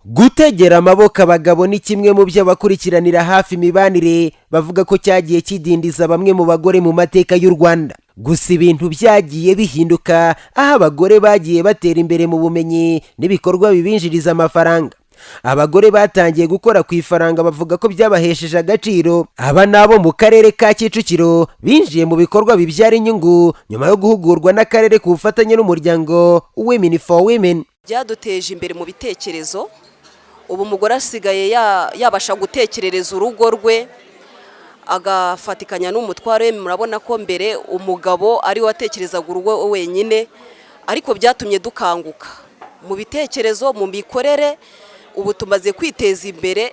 Gutegera amaboko abagabo ni kimwe mu byo abakurikiranira hafi imibanire bavuga ko cyagiye kidindiza bamwe mu bagore mu mateka y'u Rwanda. Gusa ibintu byagiye bihinduka aho abagore bagiye batera imbere mu bumenyi n'ibikorwa bibinjiriza amafaranga. Abagore batangiye gukora ku ifaranga bavuga ko byabahesheje agaciro. Aba nabo mu karere ka Kicukiro binjiye mu bikorwa bibyara inyungu nyuma yo guhugurwa n'akarere ku bufatanye n'umuryango Women for Women. Byaduteje imbere mu bitekerezo. Ubu umugore asigaye yabasha gutekerereza urugo rwe agafatikanya n'umutware. Murabona ko mbere umugabo ari we watekerezaga urugo wenyine, ariko byatumye dukanguka mu bitekerezo, mu mikorere. Ubu tumaze kwiteza imbere,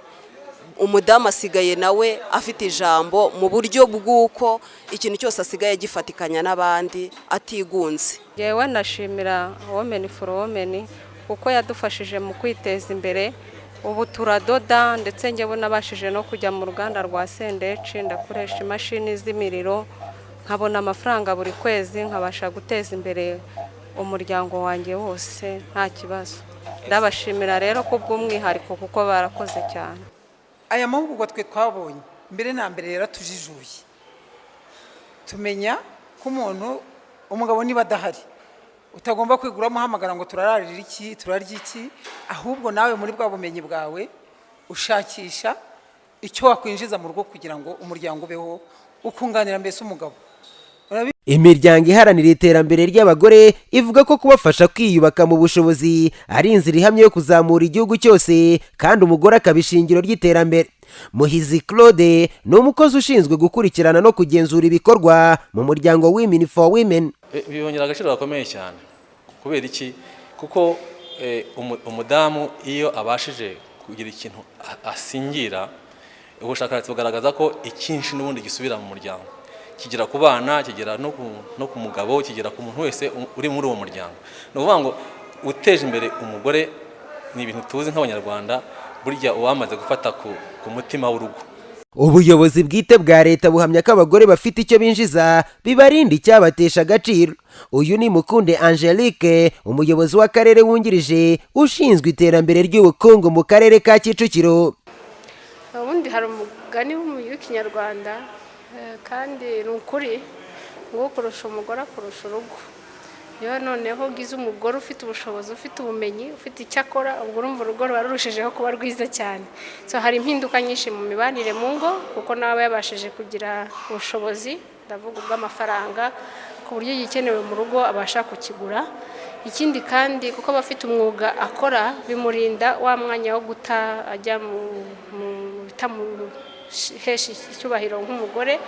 umudamu asigaye nawe afite ijambo mu buryo bw'uko ikintu cyose asigaye gifatikanya n'abandi atigunze. Yewe nashimira Women for Women kuko yadufashije mu kwiteza imbere. Ubu turadoda ndetse njyewe nabashije no kujya mu ruganda rwa Sendeci, ndakoresha imashini z'imiriro, nkabona amafaranga buri kwezi, nkabasha guteza imbere umuryango wanjye wose nta kibazo. Ndabashimira rero kubw'umwihariko kuko barakoze cyane. Aya mahugurwa twe twabonye mbere na mbere yaratujijuye, tumenya ko umugabo niba adahari utagomba kwigura muhamagara ngo turararira iki turarya iki, ahubwo nawe muri bwa bumenyi bwawe ushakisha icyo wakwinjiza mu rugo kugira ngo umuryango ubeho ukunganira mbese umugabo. Imiryango iharanira iterambere ry'abagore ivuga ko kubafasha kwiyubaka mu bushobozi ari inzira ihamye yo kuzamura igihugu cyose, kandi umugore akaba ishingiro ry'iterambere. Muhizi Claude ni umukozi ushinzwe gukurikirana no kugenzura ibikorwa mu muryango Women for Women. Bibongera agaciro gakomeye cyane. Kubera iki? Kuko umudamu iyo abashije kugira ikintu asingira, ubushakashatsi bugaragaza ko icyinshi n'ubundi gisubira mu muryango, kigera ku bana, kigera no ku mugabo, kigera ku muntu wese uri muri uwo muryango. Ni ukuvuga ngo uteje imbere umugore ni ibintu tuzi nk'abanyarwanda, burya uwamaze gufata ku mutima w'urugo. Ubuyobozi bwite bwa leta buhamya ko abagore bafite icyo binjiza bibarinda icyabatesha agaciro. Uyu ni Mukunde Angelique, umuyobozi w'akarere wungirije ushinzwe iterambere ry'ubukungu mu karere ka Kicukiro. Ubundi hari umugani w'ikinyarwanda kandi ni ukuri ngo kurusha umugore akurusha urugo. Iyo noneho ugize umugore ufite ubushobozi, ufite ubumenyi, ufite icyo akora, ubwo urumva urugo ruba rurushijeho kuba rwiza cyane. Hari impinduka nyinshi mu mibanire mu ngo kuko nawe yabashije kugira ubushobozi, ndavuga ubw'amafaranga, ku buryo igikenewe mu rugo abasha kukigura. Ikindi kandi kuko abafite umwuga akora bimurinda wa mwanya wo guta ajya mu bitamuhesha icyubahiro nk'umugore,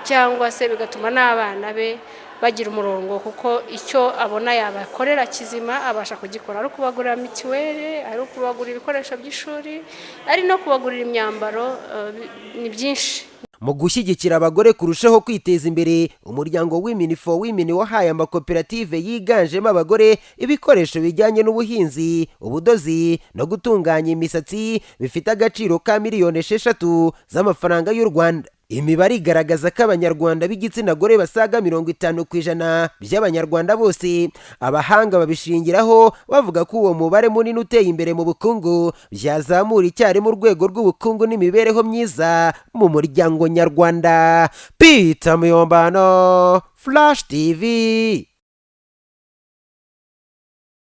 cyangwa se bigatuma n'abana be bagira umurongo kuko icyo abona yabakorera kizima abasha kugikora, ari kubagurira mituweli, ari kubagurira ibikoresho by'ishuri, ari no kubagurira imyambaro, ni byinshi. Mu gushyigikira abagore kurushaho kwiteza imbere, umuryango Women for Women wahaye amakoperative yiganjemo abagore ibikoresho bijyanye n'ubuhinzi, ubudozi no gutunganya imisatsi bifite agaciro ka miliyoni 6 z'amafaranga y'u Rwanda. Imibare igaragaza ko abanyarwanda b'igitsina gore basaga 50% by'abanyarwanda bose. Abahanga babishingiraho bavuga ko uwo mubare munini uteye imbere mu bukungu byazamura icyarimwe urwego rw'ubukungu n'imibereho myiza mu muryango nyarwanda. Peter Muyombano, Flash TV.